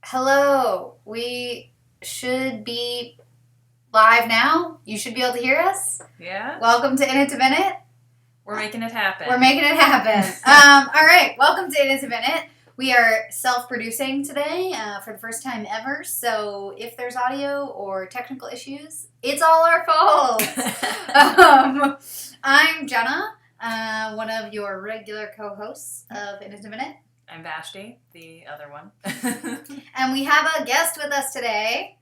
Hello. We should be live now. You should be able to hear us. Yeah. Welcome to Vin It. We're making it happen. We're making it happen. All right. Welcome to Vin It. We are self-producing today for the first time ever. So if there's audio or technical issues, it's all our fault. I'm Genna, one of your regular co-hosts of Vin It. I'm Vashti, the other one. And we have a guest with us today.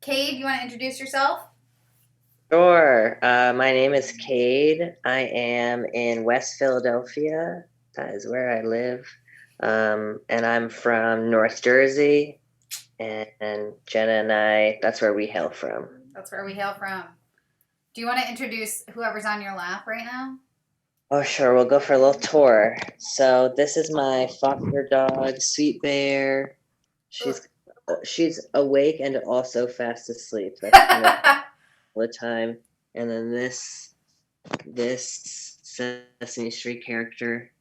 Cade, you want to introduce yourself? Sure. My name is Cade. I am in West Philadelphia. That is where I live. And I'm from North Jersey. And Genna and I, that's where we hail from. That's where we hail from. Do you want to introduce whoever's on your lap right now? Oh, sure. We'll go for a little tour. So this is my foster dog, Sweet Bear. She's awake and also fast asleep. That's all the time. And then this Sesame Street character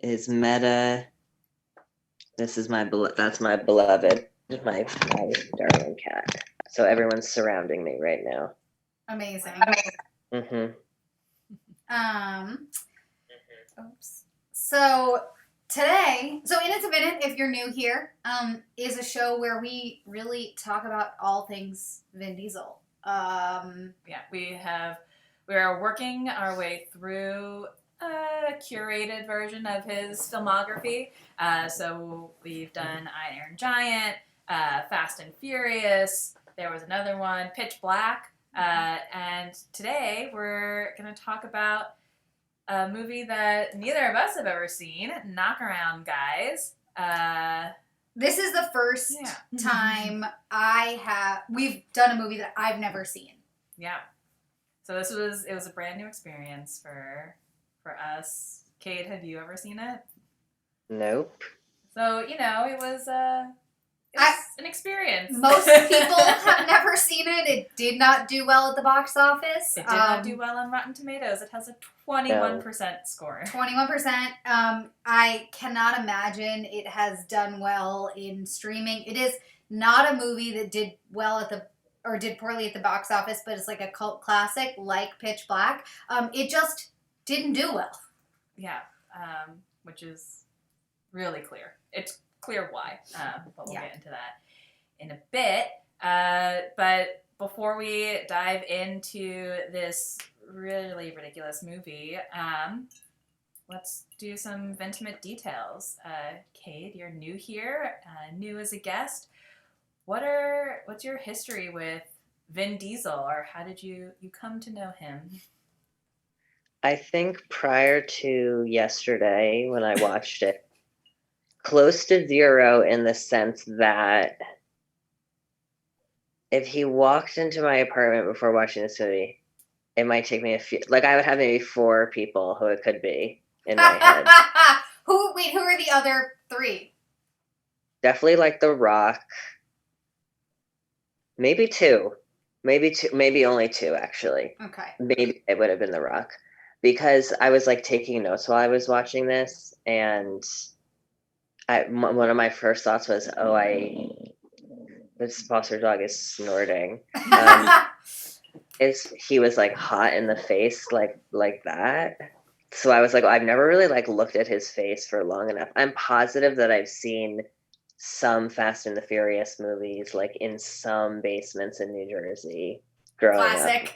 is Meta. This is that's my beloved, my darling cat. So everyone's surrounding me right now. Amazing. Mm-hmm. Oops. So today, in It's a Minute, if you're new here, is a show where we really talk about all things Vin Diesel. Yeah, we are working our way through a curated version of his filmography. So we've done Iron Giant, Fast and Furious. There was another one, Pitch Black. And today we're going to talk about a movie that neither of us have ever seen, Knockaround Guys. This is the first time we've done a movie that I've never seen. Yeah. So it was a brand new experience for us. Cade, have you ever seen it? Nope. So, it was an experience. Most people have never seen it. It did not do well at the box office. It did not do well on Rotten Tomatoes. It has a 21% score. 21%. I cannot imagine it has done well in streaming. It is not a movie that did poorly at the box office, but it's like a cult classic like Pitch Black. It just didn't do well. Yeah, which is really clear. It's clear why, but we'll get into that in a bit. But before we dive into this really ridiculous movie, let's do some intimate details. Cade, you're new here, new as a guest. What's your history with Vin Diesel, or how did you come to know him? I think prior to yesterday when I watched it, close to zero in the sense that if he walked into my apartment before watching this movie, it might take me I would have maybe 4 people who it could be in my head. Who are the other 3? Definitely like The Rock. Maybe 2. Maybe only 2 actually. Okay. Maybe it would have been The Rock. Because I was taking notes while I was watching this, and one of my first thoughts was, this foster dog is snorting. He was hot in the face like that. So I was I've never really looked at his face for long enough. I'm positive that I've seen some Fast and the Furious movies in some basements in New Jersey growing up,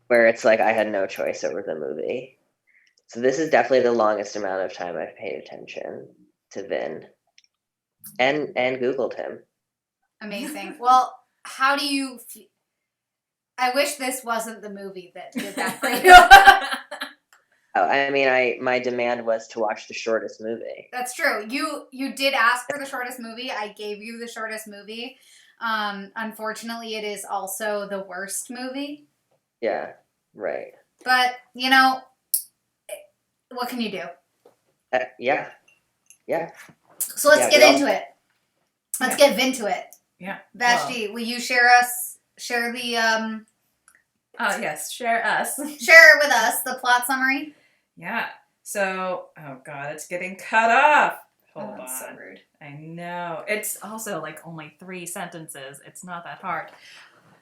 where it's I had no choice over the movie. So this is definitely the longest amount of time I've paid attention to Vin. And Googled him. Amazing. Well, how do you I wish this wasn't the movie that did that for you. My demand was to watch the shortest movie. That's true. You did ask for the shortest movie. I gave you the shortest movie. Unfortunately, it is also the worst movie. Yeah, right. But, what can you do? Yeah. So let's get into it. Let's get Vin to it. Yeah. Vashti, will you share the Oh, yes, share with us the plot summary? Yeah. So, oh God, it's getting cut off. Hold on. That's so rude. I know. It's also like only 3 sentences. It's not that hard.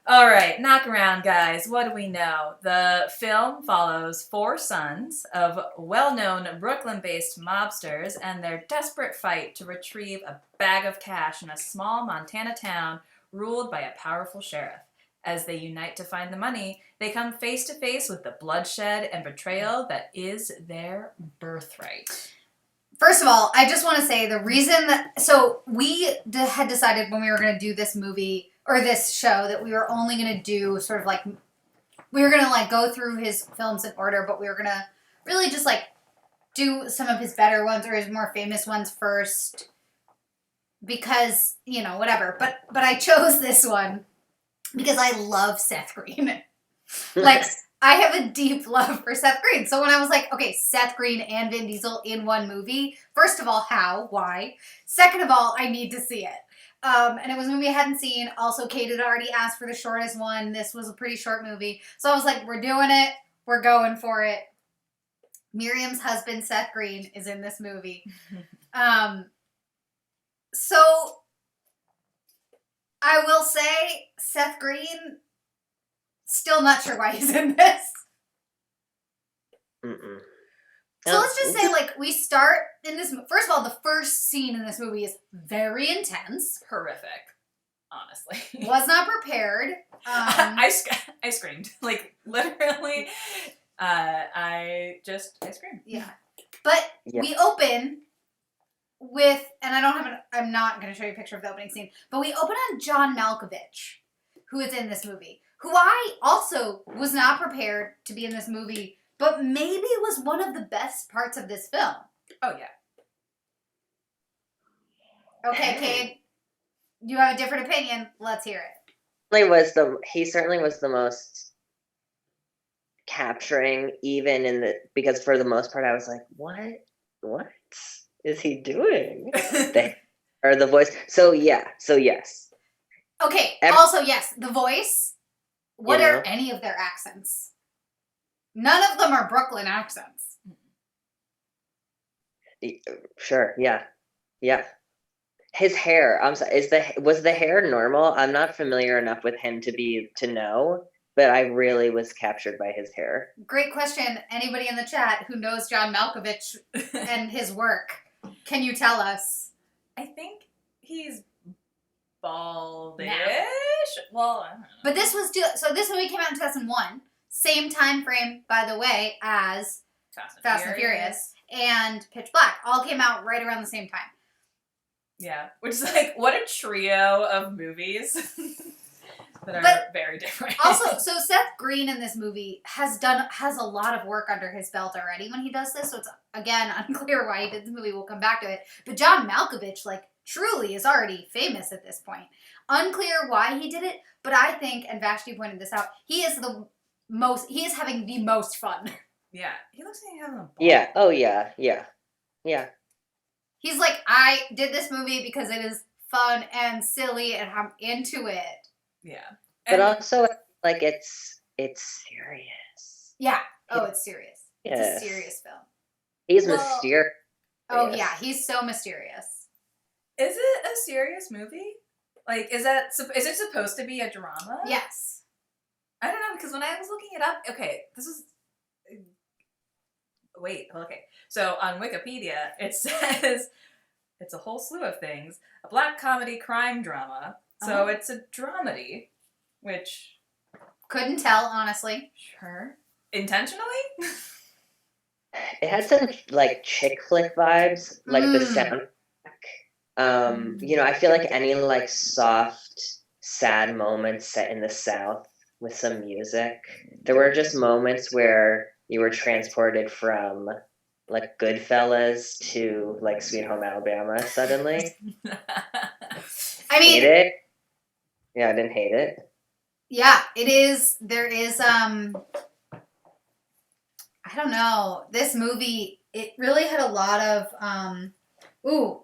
All right, Knockaround Guys. What do we know? The film follows 4 sons of well-known Brooklyn-based mobsters and their desperate fight to retrieve a bag of cash in a small Montana town ruled by a powerful sheriff. As they unite to find the money, they come face to face with the bloodshed and betrayal that is their birthright. First of all, I just want to say the reason that... So we had decided when we were going to do this movie, or this show, that we were only going to do sort of like... We were going to like go through his films in order, but we were going to really just like do some of his better ones or his more famous ones first. Because, you know, whatever. But I chose this one because I love Seth Green. Like... I have a deep love for Seth Green. So when I was like, okay, Seth Green and Vin Diesel in one movie, first of all, how? Why? Second of all, I need to see it. And it was a movie I hadn't seen. Also, Kate had already asked for the shortest one. This was a pretty short movie. So I was like, we're doing it. We're going for it. Miriam's husband, Seth Green, is in this movie. So I will say Seth Green... Still not sure why he's in this. Mm-mm. So let's just say, like, we start in this... First of all, the first scene in this movie is very intense. Horrific, honestly. Was not prepared. I screamed. Like, literally, I screamed. Yeah. But we open with... And I'm not going to show you a picture of the opening scene. But we open on John Malkovich, who is in this movie. Who I also was not prepared to be in this movie, but maybe was one of the best parts of this film. Oh, yeah. Okay, Kate, you have a different opinion. Let's hear it. He certainly was the most capturing, even because for the most part I was like, what is he doing? The voice. So yes. Okay, also yes, the voice. What are any of their accents? None of them are Brooklyn accents. Sure, yeah. His hair, I'm sorry, was the hair normal? I'm not familiar enough with him to know, but I really was captured by his hair. Great question. Anybody in the chat who knows John Malkovich and his work, can you tell us? I think he's baldish. Now. Well, I don't know. But this movie came out in 2001. Same time frame, by the way, as Fast and Furious and Pitch Black. All came out right around the same time. Yeah, which is like, what a trio of movies that are very different. Also, so Seth Green in this movie has a lot of work under his belt already when he does this. So it's, again, unclear why he did this movie. We'll come back to it. But John Malkovich, like, truly is already famous at this point. Unclear why he did it, but I think, and Vashti pointed this out, he is having the most fun. Yeah, he looks like he's having a ball. Yeah, oh yeah. He's like, I did this movie because it is fun and silly and I'm into it. Yeah. But also, like, it's serious. Yeah. Oh, it's serious. Yes. It's a serious film. He's mysterious. Oh, yeah. He's so mysterious. Is it a serious movie? Like, is it supposed to be a drama? Yes. I don't know, because when I was looking it up, okay, okay. So on Wikipedia, it says it's a whole slew of things. A black comedy crime drama. So it's a dramedy, which... Couldn't tell, honestly. Sure. Intentionally? It had some, like, chick flick vibes, like the soundtrack. I feel like any, like, soft, sad moments set in the South with some music. There were just moments where you were transported from, like, Goodfellas to, like, Sweet Home Alabama suddenly. I mean... Hate it? Yeah, I didn't hate it. Yeah, it is. There is, I don't know. This movie, it really had a lot of,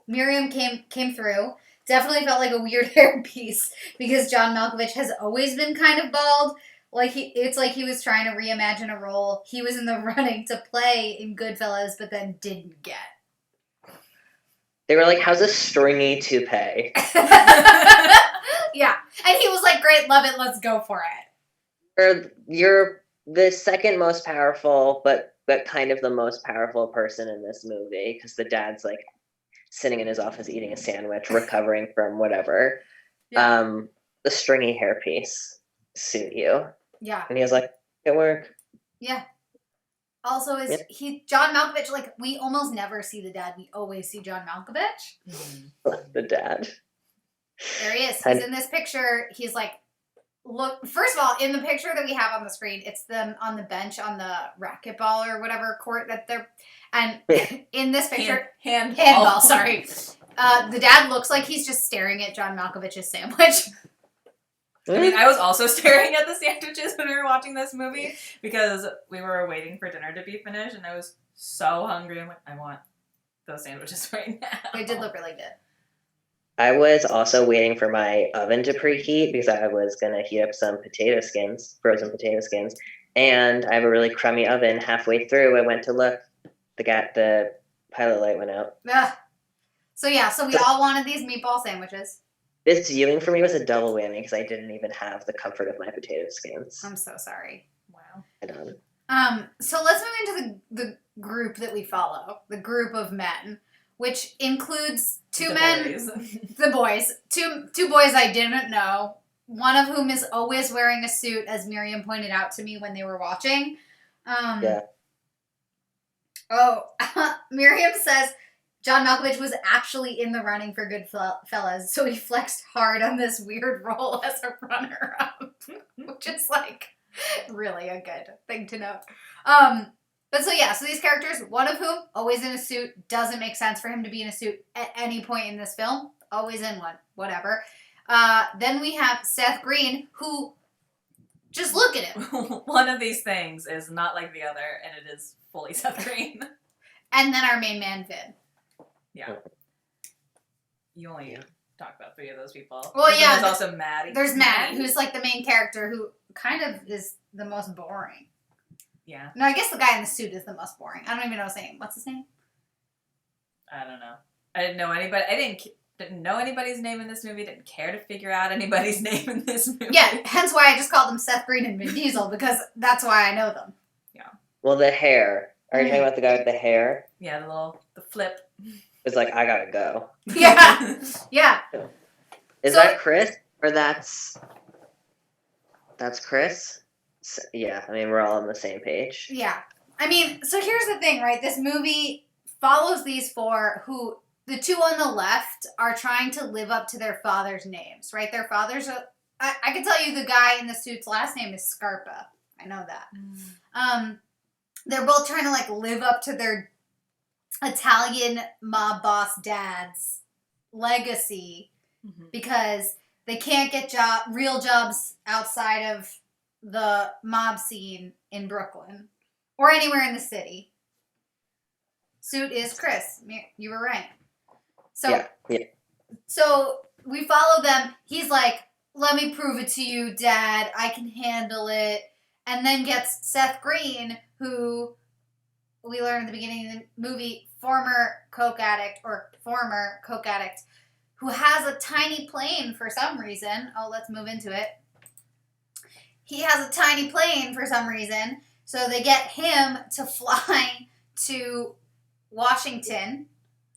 Miriam came through. Definitely felt like a weird hair piece because John Malkovich has always been kind of bald. It's like he was trying to reimagine a role he was in the running to play in Goodfellas, but then didn't get. They were like, how's a stringy toupee? Yeah. And he was like, great, love it, let's go for it. Or you're the second most powerful, but kind of the most powerful person in this movie, because the dad's like sitting in his office eating a sandwich, recovering from whatever. Yeah. The stringy hairpiece suit you. Yeah. And he was like, it work. Yeah. Also, John Malkovich, like, we almost never see the dad. We always see John Malkovich. The dad. There he is. He's in this picture. He's like, look, first of all, in the picture that we have on the screen, it's them on the bench on the racquetball or whatever court that they're, and in this picture, handball, sorry. The dad looks like he's just staring at John Malkovich's sandwich. I mean, I was also staring at the sandwiches when we were watching this movie because we were waiting for dinner to be finished, and I was so hungry. I'm like, I want those sandwiches right now. They did look really good. I was also waiting for my oven to preheat because I was going to heat up some frozen potato skins, and I have a really crummy oven. Halfway through, I went to look, the pilot light went out. Ugh. So we all wanted these meatball sandwiches. This viewing for me was a double whammy because I didn't even have the comfort of my potato skins. I'm so sorry. Wow. I don't. So let's move into the group that we follow, the group of men, which includes two boys, two boys I didn't know, one of whom is always wearing a suit, as Miriam pointed out to me when they were watching. Yeah. Oh, Miriam says John Malkovich was actually in the running for Goodfellas, so he flexed hard on this weird role as a runner-up, which is like really a good thing to note. But so these characters, one of whom always in a suit, doesn't make sense for him to be in a suit at any point in this film, always in one, whatever. Then we have Seth Green, who, just look at him. One of these things is not like the other, and it is fully Seth Green. And then our main man, Vin. Yeah. You only talk about 3 of those people. Well, yeah. There's also Maddie. There's Maddie, who's like the main character, who kind of is the most boring. Yeah. No, I guess the guy in the suit is the most boring. I don't even know his name. What's his name? I don't know. I didn't know anybody. I didn't know anybody's name in this movie. Didn't care to figure out anybody's name in this movie. Yeah, hence why I just called them Seth Green and Vin Diesel, because that's why I know them. Yeah. Well, the hair. Are you talking about the guy with the hair? Yeah, the flip. It's like, I gotta go. Yeah. Yeah. Is that Chris? Or that's Chris? So, yeah, I mean, we're all on the same page. Yeah. I mean, so here's the thing, right? This movie follows these 4 who, the 2 on the left are trying to live up to their father's names, right? Their fathers are, I can tell you the guy in the suit's last name is Scarpa. I know that. They're both trying to like live up to their Italian mob boss dad's legacy because they can't get real jobs outside of the mob scene in Brooklyn or anywhere in the city. Suit is Chris. You were right. So, So we follow them. He's like, let me prove it to you, Dad. I can handle it. And then gets Seth Green, who we learned at the beginning of the movie, former coke addict, who has a tiny plane for some reason. Oh, let's move into it. He has a tiny plane for some reason. So they get him to fly to Washington.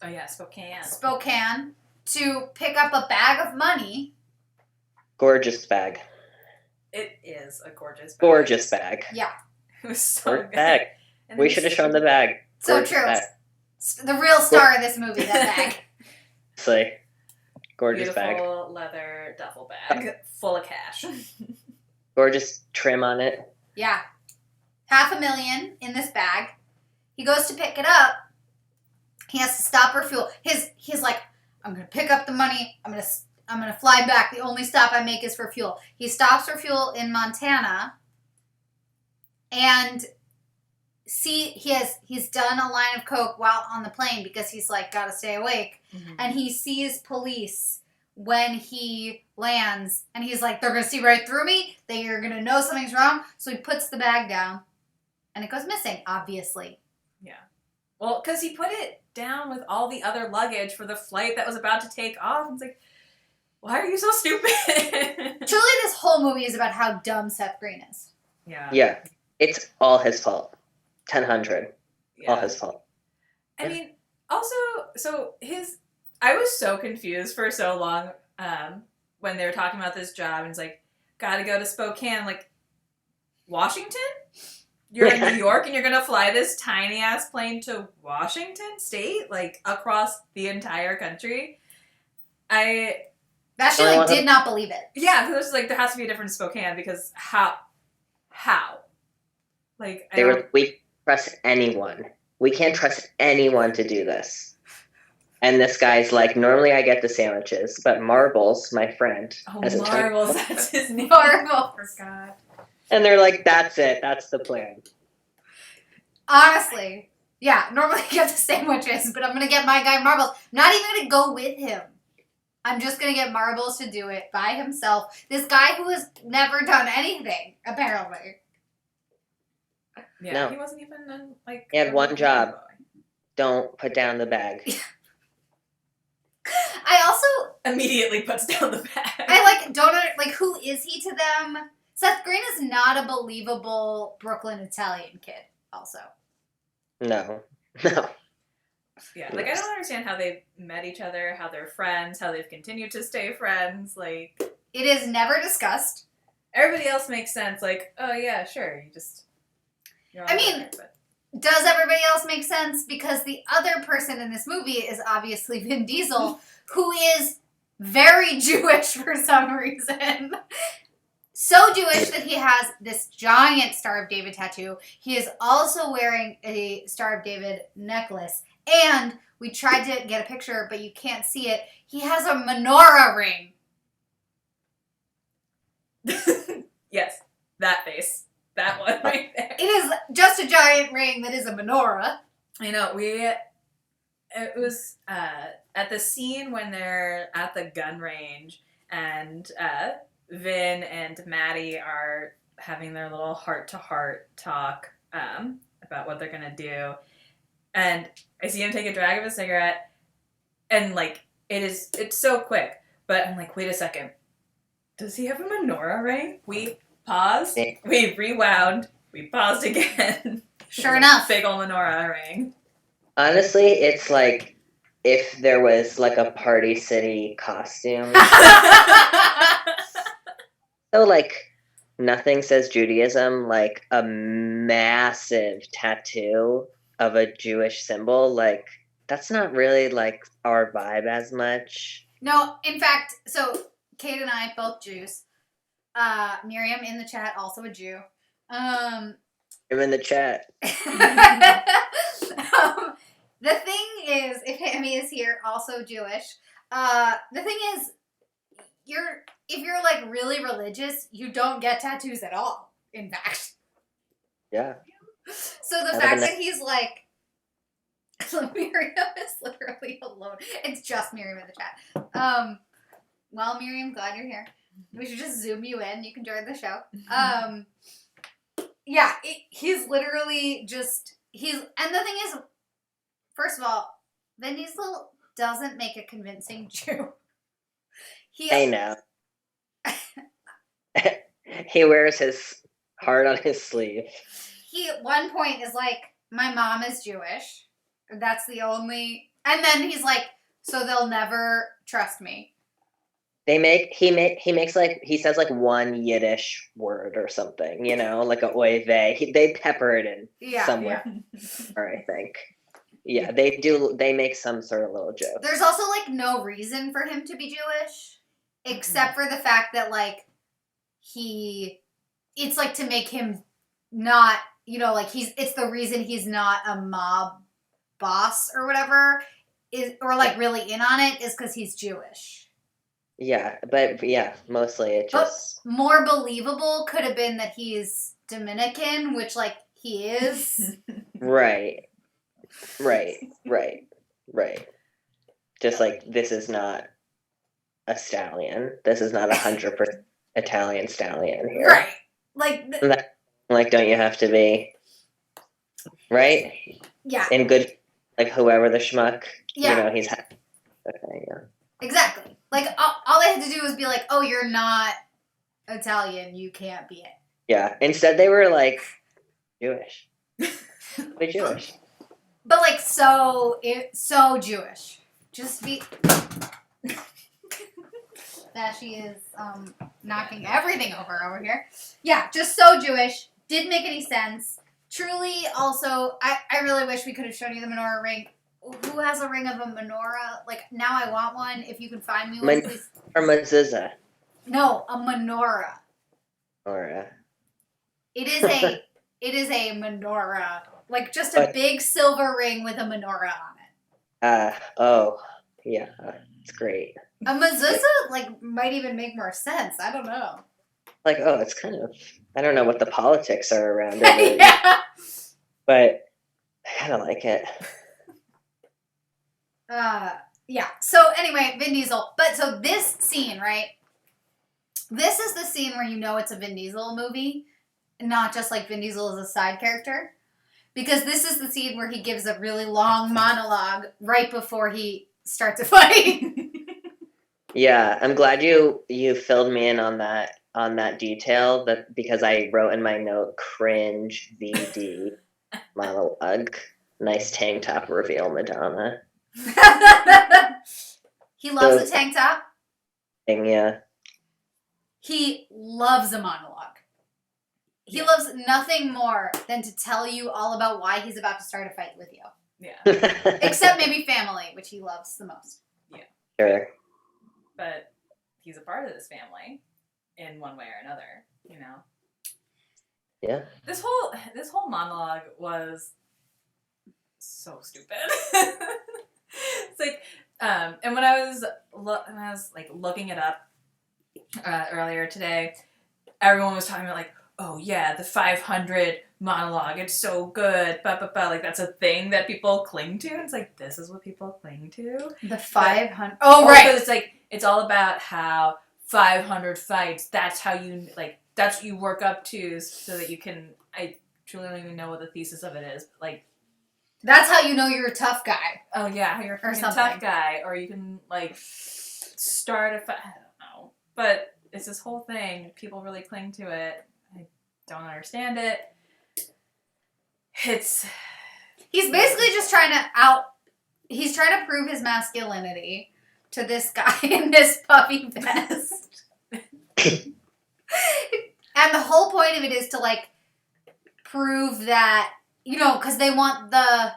Oh, yeah, Spokane. To pick up a bag of money. Gorgeous bag. It is a gorgeous bag. Gorgeous bag. Yeah. It was so good. Bag. We should have shown the bag. So Gorgeous true. Bag. The real star of this movie, that bag. It's like, gorgeous Beautiful bag. leather duffel bag full of cash. Gorgeous trim on it. Yeah. $500,000 in this bag. He goes to pick it up. He has to stop for fuel. He's like, I'm going to pick up the money. I'm going to fly back. The only stop I make is for fuel. He stops for fuel in Montana. And he's done a line of coke while on the plane because he's like, got to stay awake. And he sees police when he lands. And he's like, they're going to see right through me. They're going to know something's wrong. So he puts the bag down. And it goes missing, obviously. Yeah. Well, because he put it down with all the other luggage for the flight that was about to take off. It's like, why are you so stupid? Truly, this whole movie is about how dumb Seth Green is. Yeah. Yeah. It's all his fault. 1000. Yeah. All his fault. I mean, also, I was so confused for so long when they were talking about this job, and it's like, gotta go to Spokane, like, Washington? You're in New York and you're gonna fly this tiny ass plane to Washington State, like across the entire country. That shit like did not believe it. Yeah, because it was like there has to be a different Spokane because how? Like we trust anyone. We can't trust anyone to do this. And this guy's like, normally I get the sandwiches, but Marbles, my friend, Marbles, that's his name. Marbles. Forgot. And they're like, that's it. That's the plan. Honestly, yeah, normally I get the sandwiches, but I'm going to get my guy Marbles. I'm not even going to go with him. I'm just going to get Marbles to do it by himself. This guy who has never done anything, apparently. Yeah, no. He wasn't even like... He had one job. Don't put down the bag. I also... Immediately puts down the bag. I don't who is he to them? Seth Green is not a believable Brooklyn Italian kid, also. No. Yeah, like I don't understand how they've met each other, how they're friends, how they've continued to stay friends. Like, it is never discussed. Everybody else makes sense. Like, oh yeah, sure, does everybody else make sense? Because the other person in this movie is obviously Vin Diesel, who is very Jewish for some reason. So Jewish that he has this giant Star of David tattoo. He is also wearing a Star of David necklace. And we tried to get a picture, but you can't see it. He has a menorah ring. Yes, that face. That one right there. It is just a giant ring that is a menorah. I know. It was at the scene when they're at the gun range and Vin and Maddie are having their little heart-to-heart talk about what they're going to do. And I see him take a drag of a cigarette, and, like, it's so quick. But I'm like, wait a second. Does he have a menorah ring? We paused. We rewound. We paused again. Sure enough. Big ol' menorah ring. Honestly, it's like if there was, like, a Party City costume. So, like, nothing says Judaism like a massive tattoo of a Jewish symbol. Like, that's not really, like, our vibe as much. No, in fact, so Kate and I, both Jews. Miriam in the chat, also a Jew. I'm in the chat. The thing is, if Hammy is here, also Jewish. The thing is, if you're like really religious, you don't get tattoos at all. In fact. Yeah. So the fact that he's like, Miriam is literally alone. It's just Miriam in the chat. Well, Miriam, glad you're here. We should just zoom you in. You can join the show. Yeah, he's literally just and the thing is, first of all, Vin Diesel doesn't make a convincing Jew. I know. He wears his heart on his sleeve. He at one point is like, my mom is Jewish. That's the only... And then he's like, so they'll never trust me. He makes like, he says like one Yiddish word or something, you know, like a oy vey. They pepper it in somewhere, I think. Yeah, they make some sort of little joke. There's also like no reason for him to be Jewish, except for the fact that like it's like to make him not, you know, like it's the reason he's not a mob boss or whatever, or like really in on it, is because he's Jewish. Yeah, but yeah, mostly it just... But more believable could have been that he's Dominican, which, like, he is. Right. Just like, this is not a stallion. This is not 100% Italian stallion here. Right. Like, don't you have to be... Right? Yeah. In good Like whoever the schmuck, Yeah. he's okay, yeah. Exactly. Like, all they had to do was be like, oh, you're not Italian, you can't be it. Yeah. Instead, they were like Jewish. They're Jewish. But like, so Jewish. Just be. Vashti is knocking everything over here. Yeah, just so Jewish. Didn't make any sense. Truly, also, I really wish we could have shown you the menorah ring. Who has a ring of a menorah? Like, now I want one. If you can find me one, please. Or mezuzah. No, a menorah. Or It is a menorah. Like, just a big silver ring with a menorah on it. Oh, yeah, it's great. A mezuzah, like, might even make more sense. I don't know. Like, oh, it's kind of, I don't know what the politics are around it. Yeah. But I kind of like it. Yeah. So anyway, Vin Diesel. But so this scene, right? This is the scene where you know it's a Vin Diesel movie, not just like Vin Diesel is a side character. Because this is the scene where he gives a really long monologue right before he starts a fight. Yeah, I'm glad you filled me in on that detail, because I wrote in my note cringe VD monologue. Nice tank top reveal, Madonna. He loves a tank top. Yeah. He loves a monologue. He loves nothing more than to tell you all about why he's about to start a fight with you. Yeah. Except maybe family, which he loves the most. Yeah. Sure. But he's a part of this family in one way or another, Yeah. This whole monologue was so stupid. It's like, and when I was like looking it up earlier today, everyone was talking about like, oh yeah, the 500 monologue, it's so good, like that's a thing that people cling to. And it's like, this is what people cling to. The 500. Oh right. Because it's like it's all about how 500 fights. That's how you that's what you work up to, so that you can. I truly don't even know what the thesis of it is. But like, that's how you know you're a tough guy. Oh yeah, how you're a tough guy, or you can like start a fight. I don't know, but it's this whole thing. People really cling to it. I don't understand it. He's basically just trying to He's trying to prove his masculinity to this guy in this puffy vest. And the whole point of it is to like prove that, because they want the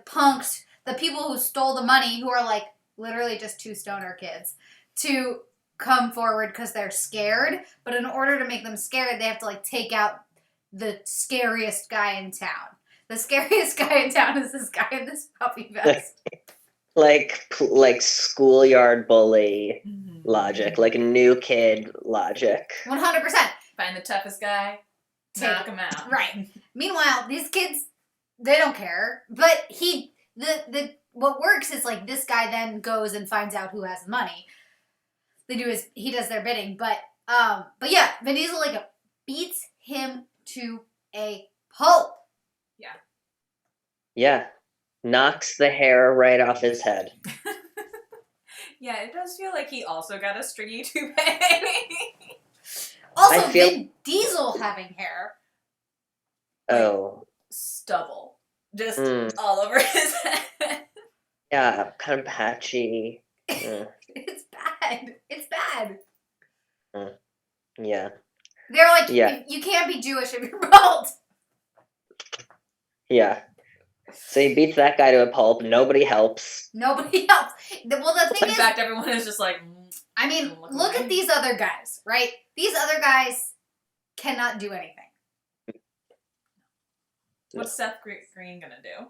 punks, the people who stole the money, who are like literally just two stoner kids, to come forward because they're scared. But in order to make them scared, they have to like take out the scariest guy in town. The scariest guy in town is this guy in this puffy vest. like schoolyard bully logic, like new kid logic. 100%. Find the toughest guy, knock him out. Right. Meanwhile, these kids, they don't care. But what works is like this guy then goes and finds out who has the money. He does their bidding. But yeah, Vin Diesel like beats him to a pulp. Yeah. Yeah. Knocks the hair right off his head. Yeah, it does feel like he also got a stringy toupee. Also, Vin Diesel having hair. Oh. Stubble. Just all over his head. Yeah, kind of patchy. It's bad. It's bad. Yeah. They're like, you can't be Jewish if you're bald. Yeah. So he beats that guy to a pulp. Nobody helps. Nobody helps. Well, the thing is... In fact, everyone is just like... I mean, look at these other guys, right? These other guys cannot do anything. What's Seth Green gonna do?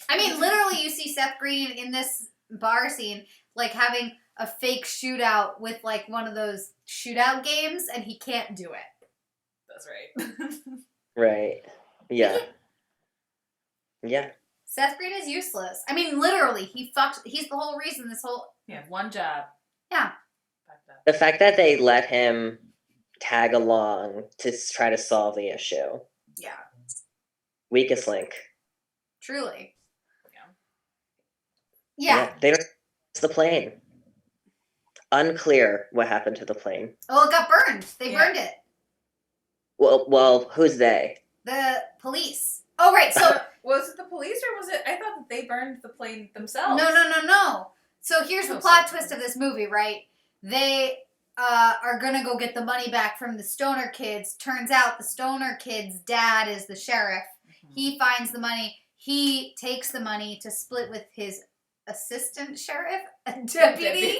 I mean, literally, you see Seth Green in this bar scene, like, having a fake shootout with, like, one of those shootout games, and he can't do it. That's right. Right. Yeah. Yeah. Seth Green is useless. I mean, literally, he's the whole reason this whole... Yeah, one job. Yeah. The fact that they let him tag along to try to solve the issue. Yeah. Weakest link. Truly. Yeah. Yeah. They don't. It's the plane. Unclear what happened to the plane. Oh, it got burned. They burned it. Well, who's they? The police. Oh, right. So was it the police or was it? I thought that they burned the plane themselves. No. So here's the plot twist of this movie, right? They are gonna go get the money back from the stoner kids. Turns out the stoner kid's dad is the sheriff. Mm-hmm. He finds the money. He takes the money to split with his assistant sheriff, a deputy.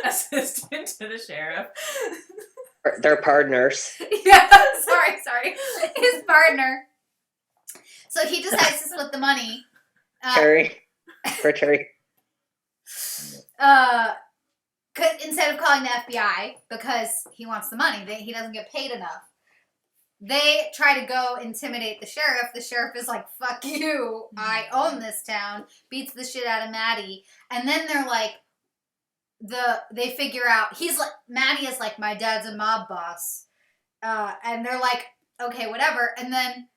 Assistant to the sheriff. They're partners. Yeah, sorry. His partner. So he decides to split the money. Terry. Instead of calling the FBI, because he wants the money, he doesn't get paid enough. They try to go intimidate the sheriff. The sheriff is like, fuck you, I own this town, beats the shit out of Maddie. And then they're like, they figure out, Maddie is like, my dad's a mob boss. And they're like, okay, whatever. And then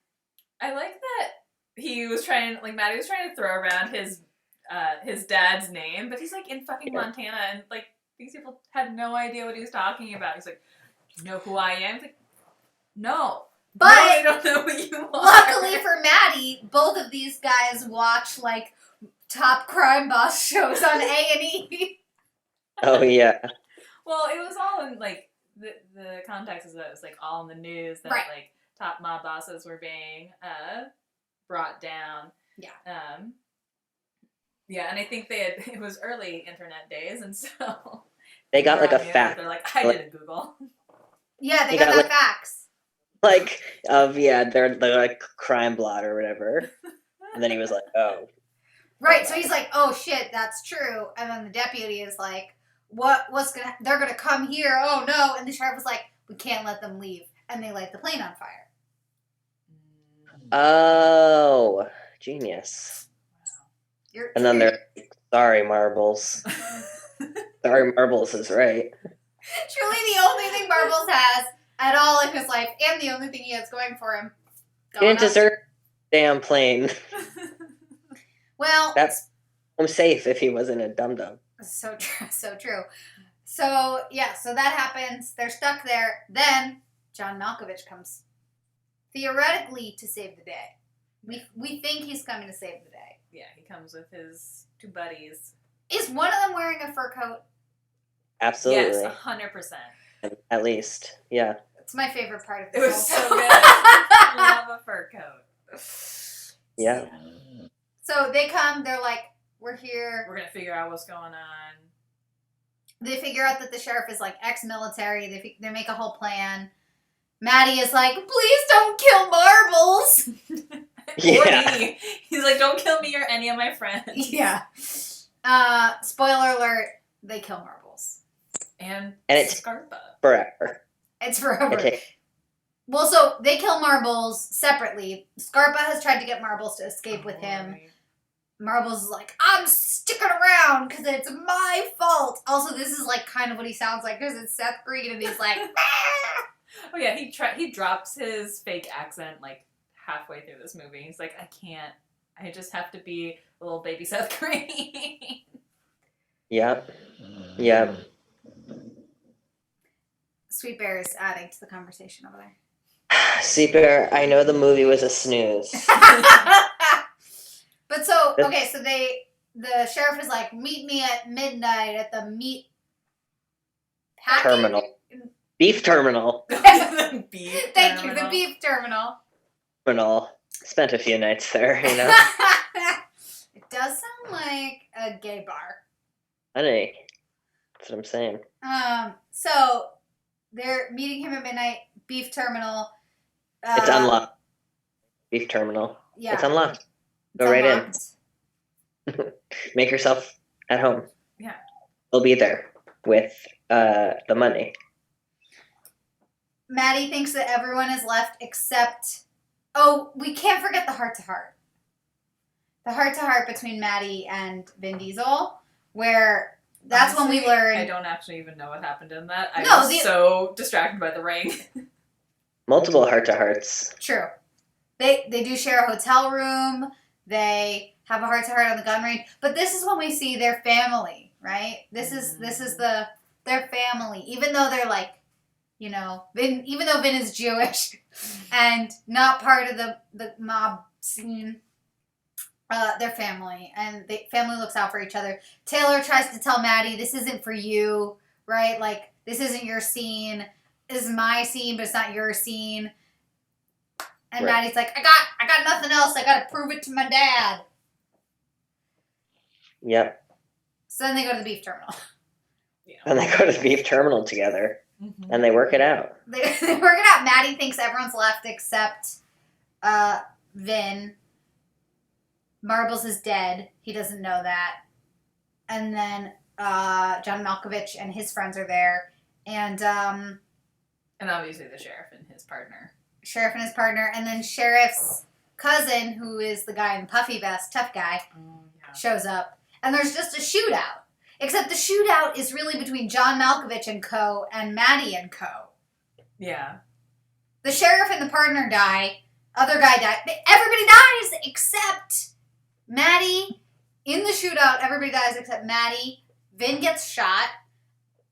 I like that Maddie was trying to throw around his dad's name, but he's like in fucking Montana, and like these people had no idea what he was talking about. He's like, "Do you know who I am?" He's like, no, but I don't know who you are. Luckily for Maddie, both of these guys watch like top crime boss shows on A&E. Oh yeah. Well, it was all in like the context is that it was like all in the news that like top mob bosses were being brought down. Yeah. Yeah, and I think it was early internet days, and so they got like a fact. They're like, I didn't Google. Yeah, they got that facts. Like they're like crime blot or whatever. And then he was like, oh. Right, so he's like, oh shit, that's true. And then the deputy is like, they're gonna come here, oh no. And the sheriff was like, we can't let them leave. And they light the plane on fire. Oh, genius. Wow. And then they're like, sorry, Marbles. Sorry, Marbles is right. Truly the only thing Marbles has at all in his life, and the only thing he has going for him. He didn't deserve damn plane. Well, that's safe if he wasn't a dum-dum. So true. So that happens. They're stuck there. Then John Malkovich comes, theoretically, to save the day. We think he's coming to save the day. Yeah, he comes with his two buddies. Is one of them wearing a fur coat? Absolutely. Yes, 100%. At least, yeah. It's my favorite part of this. It was so good. I love a fur coat. Yeah. So they come, they're like, we're here. We're going to figure out what's going on. They figure out that the sheriff is like ex-military. They make a whole plan. Maddie is like, please don't kill Marbles. Yeah. He's like, don't kill me or any of my friends. Yeah. Spoiler alert, they kill Marbles. And it's Scarpa. Forever. It's forever. Well, so they kill Marbles separately. Scarpa has tried to get Marbles to escape with him. Right. Marbles is like, I'm sticking around because it's my fault. Also, this is like kind of what he sounds like because it's Seth Green and he's like, ah! Oh yeah, he drops his fake accent like halfway through this movie. He's like, I just have to be a little baby Seth Green. Yep. Sweet Bear is adding to the conversation over there. Sweet Bear, I know the movie was a snooze. But so, okay, so the sheriff is like, meet me at midnight at the meat terminal. Beef terminal. Thank you, the beef terminal. Spent a few nights there, you know. It does sound like a gay bar. Honey, that's what I'm saying. So they're meeting him at midnight, beef terminal. It's unlocked. Beef terminal. Yeah. It's unlocked. Go right in. Make yourself at home. Yeah. We'll be there with the money. Maddie thinks that everyone is left except... Oh, we can't forget the heart-to-heart. The heart-to-heart between Maddie and Vin Diesel, where that's honestly, when we learn... I don't actually even know what happened in that. I was so distracted by the ring. Multiple heart-to-hearts. True. They do share a hotel room. They have a heart-to-heart on the gun range. But this is when we see their family, right? This is their family. Even though they're like, you know, even though Vin is Jewish and not part of the mob scene, their family. And the family looks out for each other. Taylor tries to tell Maddie, this isn't for you, right? Like, this isn't your scene. This is my scene, but it's not your scene. And Right. Maddie's like, I got nothing else. I got to prove it to my dad. Yep. So then they go to the beef terminal. Yeah. And they go to the beef terminal together, Mm-hmm. and they work it out. They work it out. Maddie thinks everyone's left except Vin. Marbles is dead. He doesn't know that. And then John Malkovich and his friends are there. And obviously the sheriff and his partner. Sheriff and his partner. And then Sheriff's cousin, who is the guy in puffy vest, tough guy, shows up. And there's just a shootout. Except the shootout is really between John Malkovich and co. and Maddie and co. Yeah. The sheriff and the partner die. Other guy died. Everybody dies except Maddie. In the shootout, everybody dies except Maddie. Vin gets shot.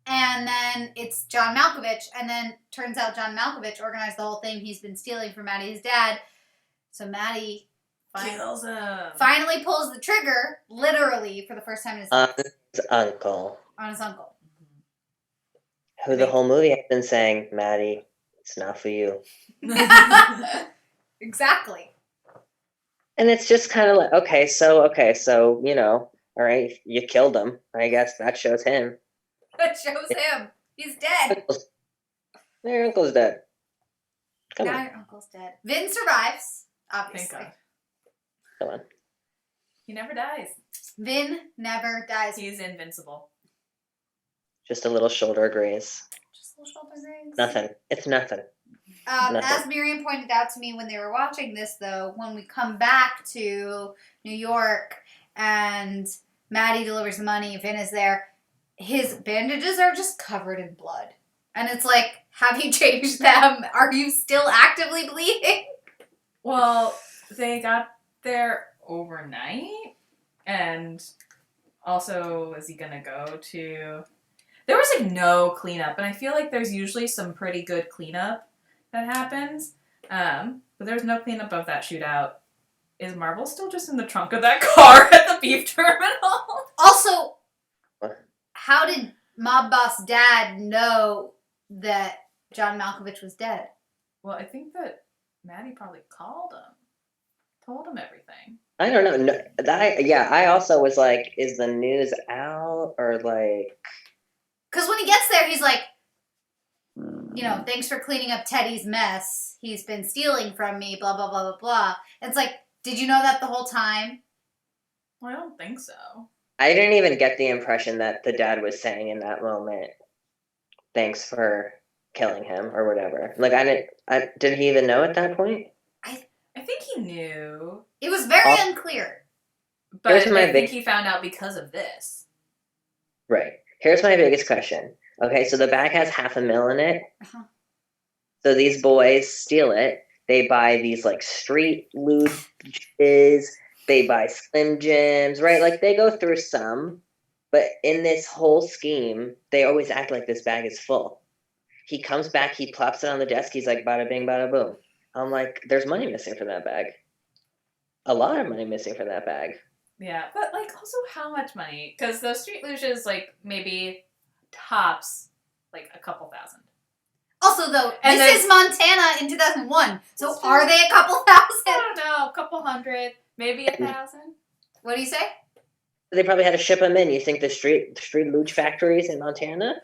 And then it's John Malkovich. And then turns out John Malkovich organized the whole thing. He's been stealing from Maddie's dad. So Maddie Kills him. finally pulls the trigger, literally, for the first time in his life. His uncle, On his uncle. who the whole movie has been saying, Maddie, it's not for you. Exactly. And it's just kind of like, okay, so, you know, all right, you killed him. I guess that shows him. That shows him. He's dead. Your uncle's dead. Come Now on. your uncle's dead. Vin survives, Thank obviously. God. Come on. He never dies. Vin never dies. He's invincible. Just a little shoulder graze. Just a little shoulder graze. Nothing. It's nothing. As Nothing. Miriam pointed out to me when they were watching this, though, when we come back to New York and Maddie delivers the money, Vin is there, his bandages are just covered in blood. And it's like, have you changed them? Are you still actively bleeding? Well, they got there overnight. And also, is he going to go to... There was like no cleanup. And I feel like there's usually some pretty good cleanup that happens. But there's no cleanup of that shootout. Is Marvel still just in the trunk of that car at the beef terminal? Also, What? how did Mob Boss Dad know that John Malkovich was dead? Well, I think that Maddie probably called him. Told him everything. I don't know. No, I also was like, is the news out? Or like... Because when he gets there, he's like, you know, thanks for cleaning up Teddy's mess. He's been stealing from me, blah, blah, blah, blah, blah. And it's like, did you know that the whole time? Well, I don't think so. I didn't even get the impression that the dad was saying in that moment, thanks for killing him or whatever. Like, did he even know at that point? I think he knew. It was very unclear. But Here's my I think he found out because of this. Right. Here's my biggest question. Okay, so the bag has $500,000 in it. Uh-huh. So these boys steal it. They buy these like street luges. They buy Slim Jims, right? Like they go through some, but in this whole scheme, they always act like this bag is full. He comes back, he plops it on the desk. He's like, bada bing, bada boom. I'm like, there's money missing from that bag. A lot of money missing from that bag. Yeah, but like also how much money? Because those street luges, like maybe tops like a couple thousand. Also, though, And this is Montana in 2001. So That's true. are they a couple I thousand? don't know, a couple hundred, maybe 1,000. What do you say? They probably had to ship them in. You think the street luge factories in Montana?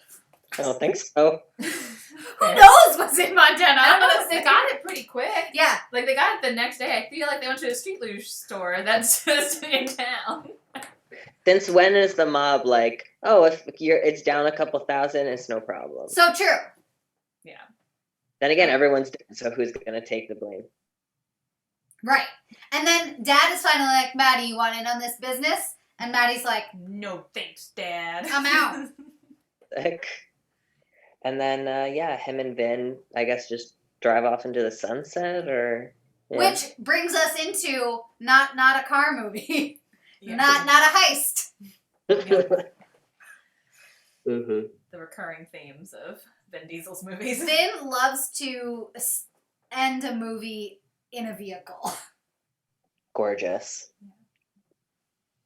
I don't think so. Who knows what's in Montana? I don't know. They got it pretty quick. Yeah. Like they got it the next day. I feel like they went to a street luge store that's just in town. Since when is the mob like, oh, if it's down a couple thousand, it's no problem? So true. Yeah. Then again, everyone's dead, so who's going to take the blame? Right. And then Dad is finally like, Maddie, you want in on this business? And Maddie's like, No thanks, Dad. I'm out. Heck. And then, him and Vin, I guess, just drive off into the sunset, or Which brings us into not a car movie, Yeah. not a heist. Mm-hmm. The recurring themes of Vin Diesel's movies. Vin loves to end a movie in a vehicle. Gorgeous.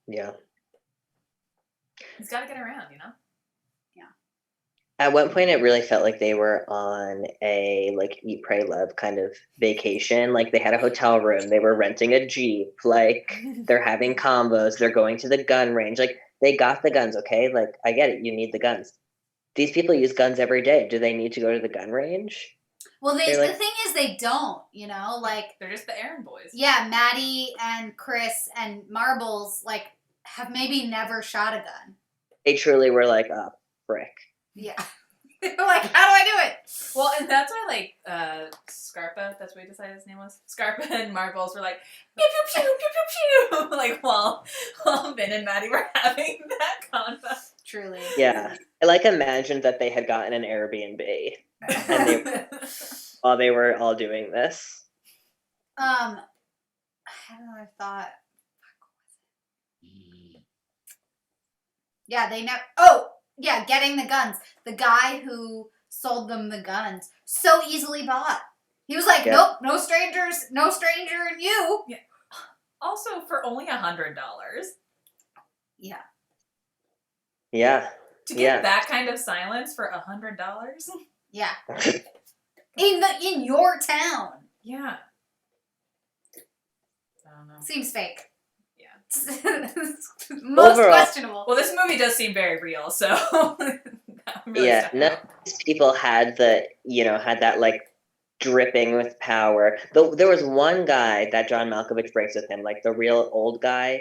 Yeah. He's got to get around, you know? At one point, it really felt like they were on a like eat, pray, love kind of vacation. Like they had a hotel room, they were renting a Jeep, like they're having combos, they're going to the gun range. Like they got the guns, okay? Like I get it, you need the guns. These people use guns every day. Do they need to go to the gun range? Well, They're like- the thing is, they don't. You know, like They're just the errand boys. yeah, Maddie and Chris and Marbles like have maybe never shot a gun. They truly were like, oh, frick. Yeah, they're like, how do I do it? Well, and that's why, like, Scarpa, that's what he decided his name was? Scarpa and Marbles were like, pew, pew, pew, pew, pew, pew, like, while Vin and Maddie were having that convo. Truly. Yeah. I like imagined that they had gotten an Airbnb and while they were all doing this. I had another thought. Yeah, they never. Oh, yeah, getting the guns. The guy who sold them the guns so easily bought. He was like, Yeah. nope, no strangers, no stranger in you. Also, for only $100. Yeah. Yeah. To get Yeah. that kind of silence for $100? Yeah. In your town. Yeah. I don't know. Seems fake. Yeah. Most Overall- questionable. Well, this movie does seem very real, so I'm really Yeah, stuck none out. of these people had had that like dripping with power. Though there was one guy that John Malkovich breaks with him, like the real old guy.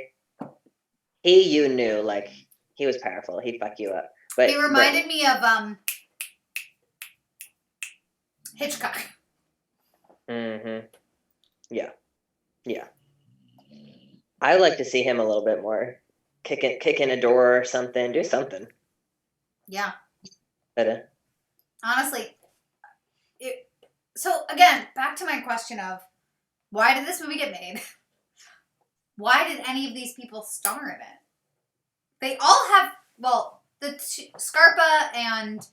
You knew, like he was powerful. He'd fuck you up. But He reminded me of Hitchcock. Mm-hmm. Yeah. Yeah. I would like to see him a little bit more. Kick in a door or something. Do something. Yeah. But Honestly, so again, back to my question of why did this movie get made? Why did any of these people star in it? They all have, well, Scarpa and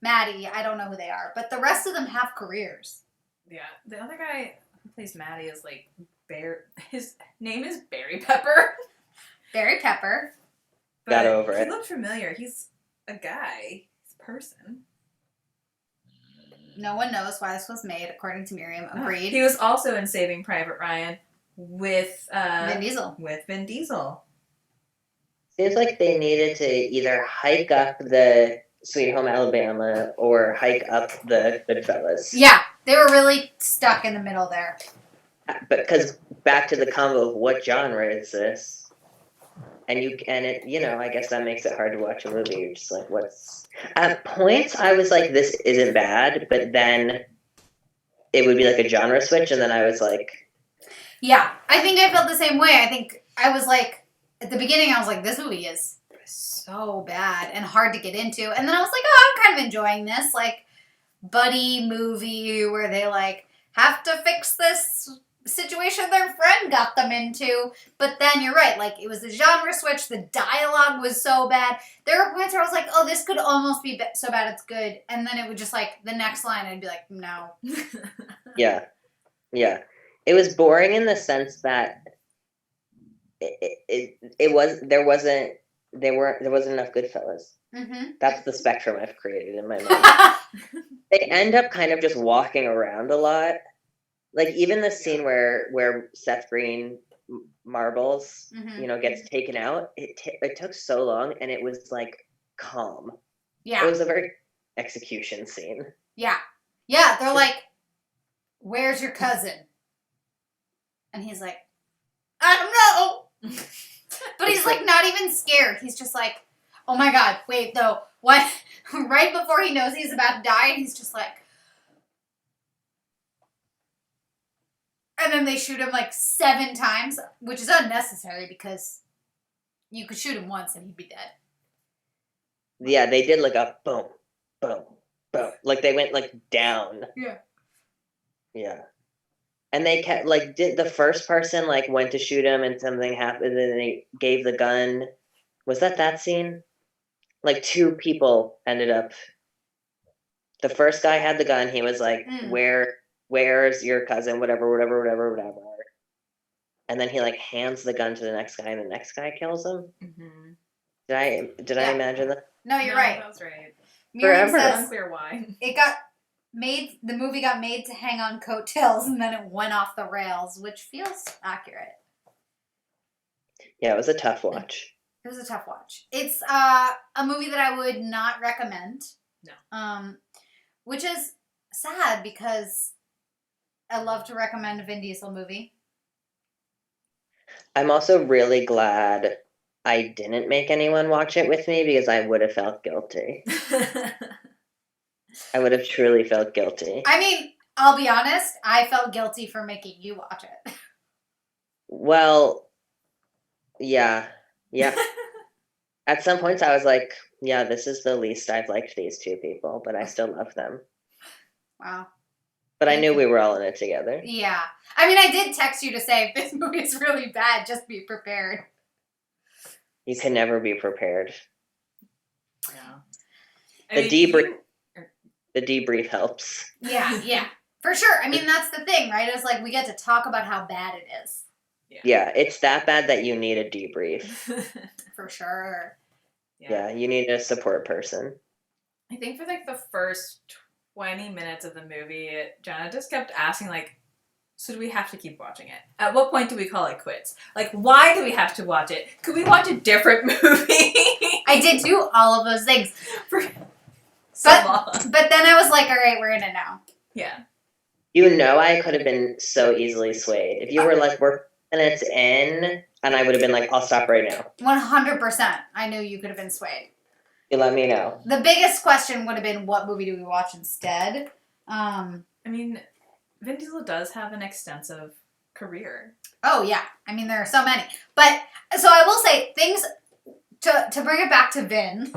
Maddie, I don't know who they are, but the rest of them have careers. Yeah. The other guy who plays Maddie is like his name is Barry Pepper. Barry Pepper. Got But over he it. looked familiar. He's a guy. He's a person. No one knows why this was made, according to Miriam. Agreed. He was also in Saving Private Ryan with Vin Diesel. With Vin Diesel. seems like they needed to either hike up the Sweet Home Alabama or hike up the Goodfellas. Yeah, they were really stuck in the middle there. But because back to the combo of what genre is this? And I guess that makes it hard to watch a movie. You're just like, what's... At points, I was like, this isn't bad, but then it would be like a genre switch, and then I was like... Yeah, I think I felt the same way. I think I was like, at the beginning, I was like, this movie is so bad and hard to get into. And then I was like, oh, I'm kind of enjoying this, like, buddy movie where they, like, have to fix this situation their friend got them into. But then you're right, like, it was a genre switch. The dialogue was so bad. There were points where I was like, oh, this could almost be so bad it's good. And then it would just, like, the next line, I'd be like, no. Yeah. Yeah. It was boring in the sense that there wasn't enough Goodfellas. Mm-hmm. That's the spectrum I've created in my mind. They end up kind of just walking around a lot. Like even the scene where Seth Green Marbles, Mhm. gets taken out. It took so long, and it was like calm. Yeah. It was a very execution scene. Yeah. Yeah, they're like, where's your cousin? And he's like, I don't know. But he's like not even scared. He's just like, oh my God, wait though. What? Right before he knows he's about to die, and he's just like, and then they shoot him like 7 times, which is unnecessary because you could shoot him once and he'd be dead. Yeah, they did like a boom, boom, boom. Like they went like down. Yeah. Yeah. And they kept like did the first person like went to shoot him and something happened and they gave the gun. Was that scene? Like two people ended up. The first guy had the gun. He was like, where's your cousin? Whatever. And then he like hands the gun to the next guy, and the next guy kills him. Mm-hmm. Did I imagine that? No, you're right. That was right. Miriam Forever. says Unclear why. it got made. The movie got made to hang on coattails, and then it went off the rails, which feels accurate. Yeah, it was a tough watch. It was a tough watch. It's a movie that I would not recommend. No. Which is sad because I love to recommend a Vin Diesel movie. I'm also really glad I didn't make anyone watch it with me because I would have felt guilty. I would have truly felt guilty. I mean, I'll be honest, I felt guilty for making you watch it. Well, yeah. At some points I was like, yeah, this is the least I've liked these two people, but I still love them. Wow. But I knew we were all in it together. Yeah. I mean, I did text you to say, if this movie is really bad, just be prepared. You can never be prepared. Yeah. The debrief helps. Yeah. For sure. I mean, that's the thing, right? It's like we get to talk about how bad it is. Yeah, it's that bad that you need a debrief. For sure. Yeah, you need a support person. I think for like the first 20 minutes of the movie, Genna just kept asking, like, so do we have to keep watching it? At what point do we call it quits? Like, why do we have to watch it? Could we watch a different movie? I did do all of those things. So long. But then I was like, all right, we're in it now. Yeah. You know, I could have been so easily swayed. If you were like, we're minutes in, and I would have been like, I'll stop right now. 100%. I knew you could have been swayed. You let me know. The biggest question would have been, what movie do we watch instead? I mean, Vin Diesel does have an extensive career. Oh, yeah. I mean, there are so many. But, so I will say, things, to bring it back to Vin,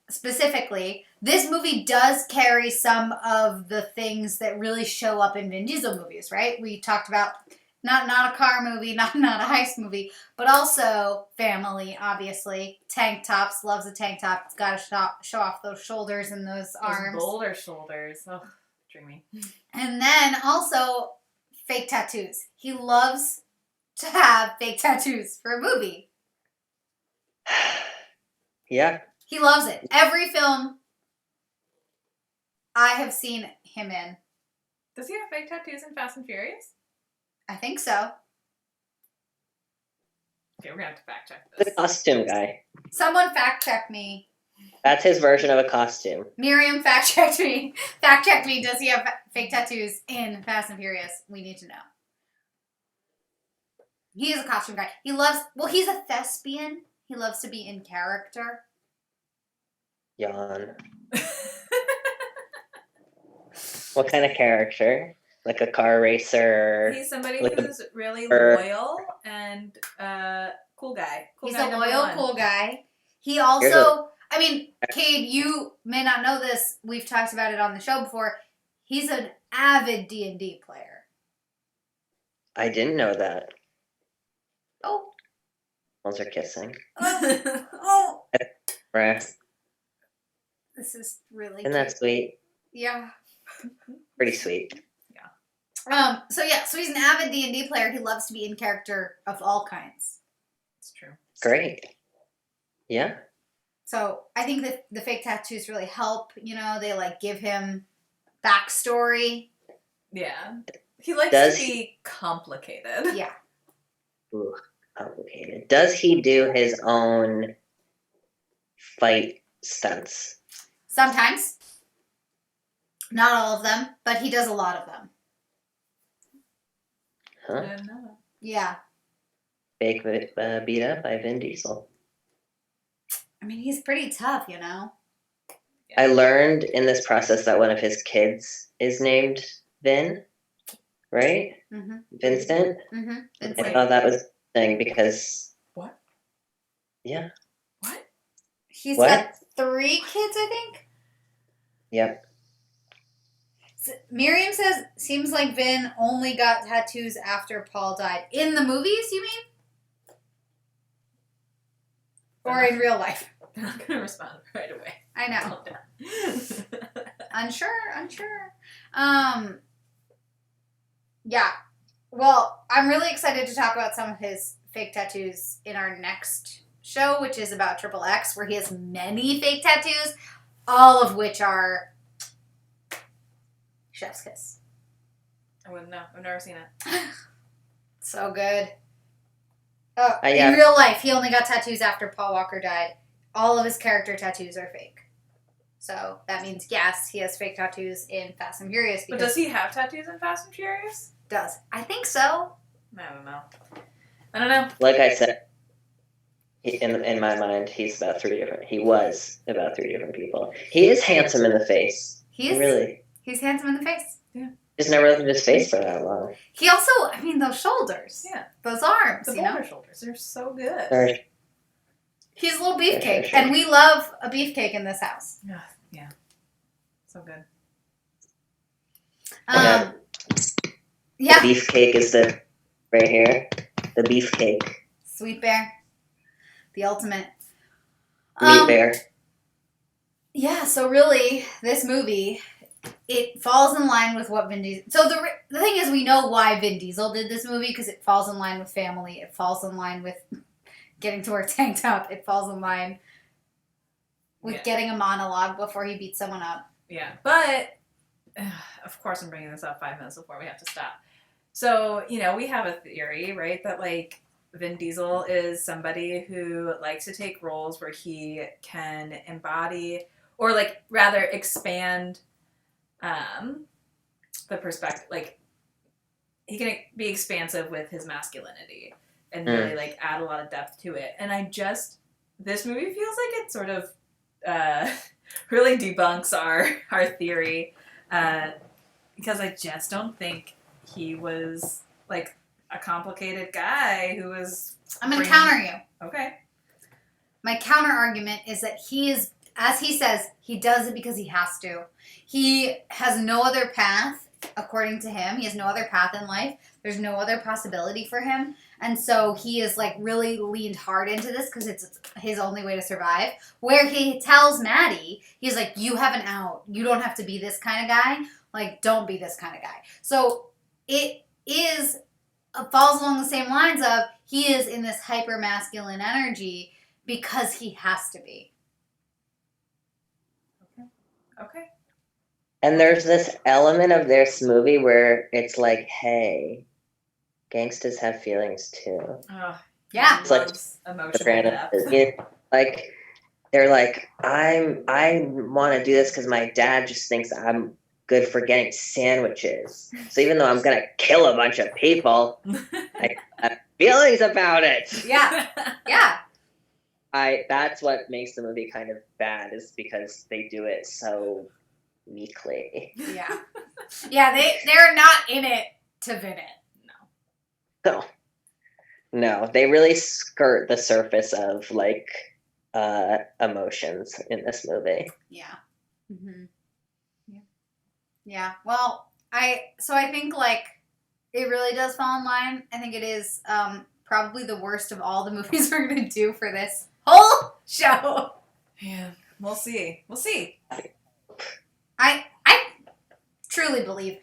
specifically, this movie does carry some of the things that really show up in Vin Diesel movies, right? We talked about not a car movie, not a heist movie, but also family, obviously. Tank tops, loves a tank top. It's got to show off those shoulders and those arms. Those boulder shoulders. Oh, dreamy. And then also fake tattoos. He loves to have fake tattoos for a movie. Yeah. He loves it. Every film I have seen him in. Does he have fake tattoos in Fast and Furious? I think so. Okay, we're gonna have to fact check The this. costume guy. Someone fact check me. That's his version of a costume. Miriam fact checked me. Fact check me. Does he have fake tattoos in Fast and Furious? We need to know. He is a costume guy. He loves, well, he's a thespian. He loves to be in character. Yawn. What kind of character? Like a car racer? He's somebody like who's really loyal and cool guy. Cool He's guy a number loyal, one. cool guy. He also, I mean, Cade, you may not know this. We've talked about it on the show before. He's an avid D&D player. I didn't know that. Oh. Those are kissing. Oh. Right. This is really Isn't that sweet? Yeah. Pretty sweet. So he's an avid D&D player. He loves to be in character of all kinds. It's true. Great. Yeah. So I think that the fake tattoos really help. You know, they like give him backstory. Yeah. He likes to be complicated. Yeah. Ooh, complicated. Does he do his own fight stunts? Sometimes. Not all of them, but he does a lot of them. Huh? I don't know. Yeah. Fake beat up by Vin Diesel. I mean, he's pretty tough, you know? Yeah. I learned in this process that one of his kids is named Vin, right? Mm-hmm. Vincent. Mm-hmm. I thought that was a thing because... What? Yeah. What? He's got 3 kids, I think? Yep. Miriam says, seems like Vin only got tattoos after Paul died. In the movies, you mean? Or in real life? I'm not going to respond right away. I know. Calm down. Unsure. Yeah. Well, I'm really excited to talk about some of his fake tattoos in our next show, which is about Triple X, where he has many fake tattoos, all of which are chef's kiss. I wouldn't know. I've never seen it. So good. Oh, Yeah. in real life, he only got tattoos after Paul Walker died. All of his character tattoos are fake. So that means, yes, he has fake tattoos in Fast and Furious. But does he have tattoos in Fast and Furious? Does. I think so. I don't know. I don't know. Like I said, in my mind, he was about 3 different people. He is handsome in the face. He's handsome in the face. Yeah. Just never looked at his face for that long. He also, I mean, those shoulders. Yeah. Those arms, The you know? boulder shoulders, they're so good. He's a little beefcake, Sure. and we love a beefcake in this house. Yeah. So good. Yeah. Yeah. The beefcake is right here. The beefcake. Sweet Bear. The ultimate. Meat bear. Yeah, so really, this movie, it falls in line with what Vin Diesel... So the thing is, we know why Vin Diesel did this movie, because it falls in line with family. It falls in line with getting to wear tank top. It falls in line with getting a monologue before he beats someone up. Yeah, but of course I'm bringing this up 5 minutes before we have to stop. So, you know, we have a theory, right, that, like, Vin Diesel is somebody who likes to take roles where he can embody, or, like, rather expand the perspective. Like, he can be expansive with his masculinity and really, like, add a lot of depth to it. And this movie feels like it sort of really debunks our theory, because I just don't think he was, like, a complicated guy who was... I'm going to counter you. Okay. My counter argument is that he is, as he says, he does it because he has to. He has no other path, according to him. He has no other path in life. There's no other possibility for him. And so he is, like, really leaned hard into this because it's his only way to survive. Where he tells Maddie, he's like, you have an out. You don't have to be this kind of guy. Like, don't be this kind of guy. So it falls along the same lines of he is in this hyper masculine energy because he has to be. Okay. And there's this element of this movie where it's like, hey, gangsters have feelings too. Oh, Yeah. It's like emotional depth. Like they're like, I want to do this because my dad just thinks I'm good for getting sandwiches. So even though I'm gonna kill a bunch of people, I have feelings about it. Yeah. Yeah. That's what makes the movie kind of bad, is because they do it so weakly. Yeah. Yeah, they're not in it to Vin It. No, they really skirt the surface of, like, emotions in this movie. Yeah. Mm-hmm. Yeah. Well, I think, like, it really does fall in line. I think it is probably the worst of all the movies we're going to do for this whole show. Yeah. We'll see. I truly believe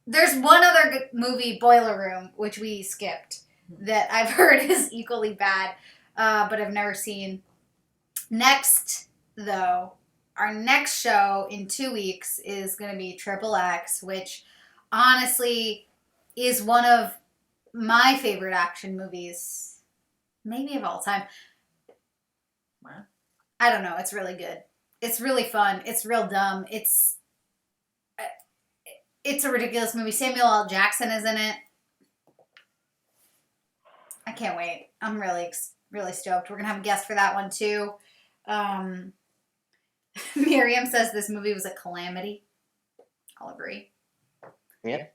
there's one other movie, Boiler Room, which we skipped, that I've heard is equally bad, but I've never seen. Next, though, our next show in 2 weeks is going to be Triple X, which honestly is one of my favorite action movies, maybe of all time. Wow. I don't know. It's really good. It's really fun. It's real dumb. It's a ridiculous movie. Samuel L. Jackson is in it. I can't wait. I'm really stoked. We're going to have a guest for that one, too. Miriam says this movie was a calamity. I'll agree. Yeah.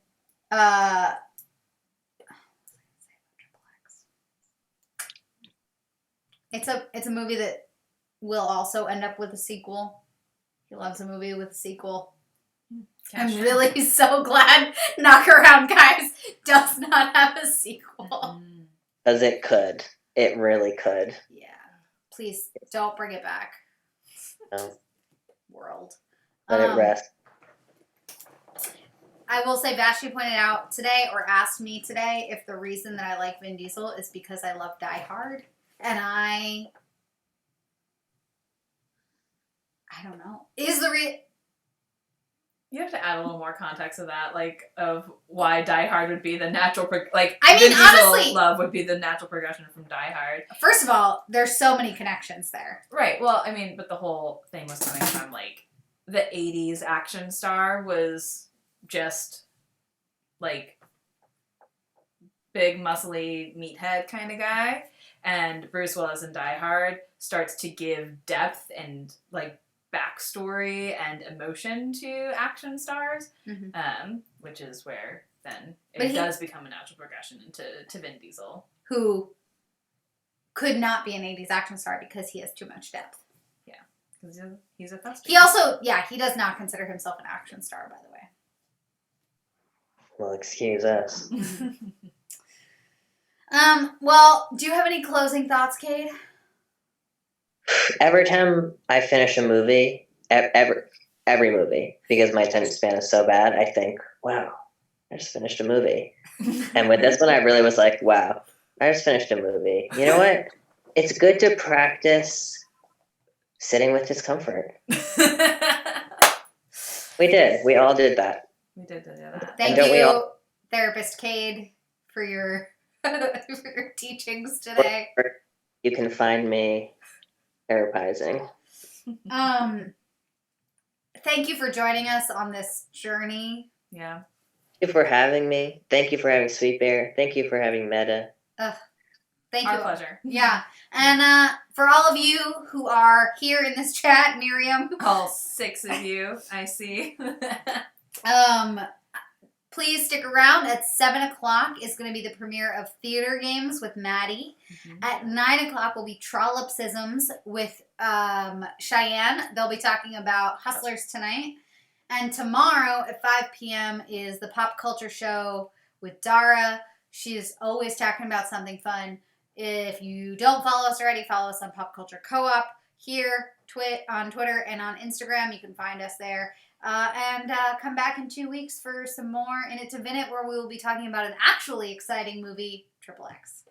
It's a movie that will also end up with a sequel. He loves a movie with a sequel. I'm really so glad Knockaround Guys does not have a sequel. Because it could. It really could. Yeah. Please don't bring it back. No. World. Let it rest. I will say Vashti pointed out today, or asked me today, if the reason that I like Vin Diesel is because I love Die Hard. And I don't know. You have to add a little more context to that, like, of why Die Hard would be the natural, I mean, Vin Diesel honestly, love would be the natural progression from Die Hard. First of all, there's so many connections there. Right, well, I mean, but the whole thing was coming from, like, the 80s action star was just, like, big, muscly, meathead kind of guy, and Bruce Willis in Die Hard starts to give depth and, like, backstory and emotion to action stars, which is where then it does become a natural progression to Vin Diesel, who could not be an 80s action star because he has too much depth. Yeah, because he's a thespian. He also, he does not consider himself an action star, by the way. Well, excuse us. Well, do you have any closing thoughts, Cade? Every time I finish a movie, every movie, because my attention span is so bad, I think, wow, I just finished a movie. And with this one, I really was like, wow, I just finished a movie. You know what? It's good to practice sitting with discomfort. We did. We all did that. We did do that. Thank you, Therapist Cade, for your for your teachings today. You can find me therapizing. Thank you for joining us on this journey. Yeah. Thank you for having me. Thank you for having Sweet Bear. Thank you for having Meta. Thank you. Our pleasure. Yeah. And for all of you who are here in this chat, Miriam. All 6 of you, I see. Please stick around. At 7 o'clock is going to be the premiere of Theater Games with Maddie. At 9 o'clock will be Trollopsisms with Cheyenne. They'll be talking about Hustlers tonight. And tomorrow at 5 p.m. is the Pop Culture Show with Dara. She is always talking about something fun. If you don't follow us already, follow us on Pop Culture Co-op here, on Twitter, and on Instagram. You can find us there. And come back in 2 weeks for some more In It to Vin It, where we will be talking about an actually exciting movie, Triple X.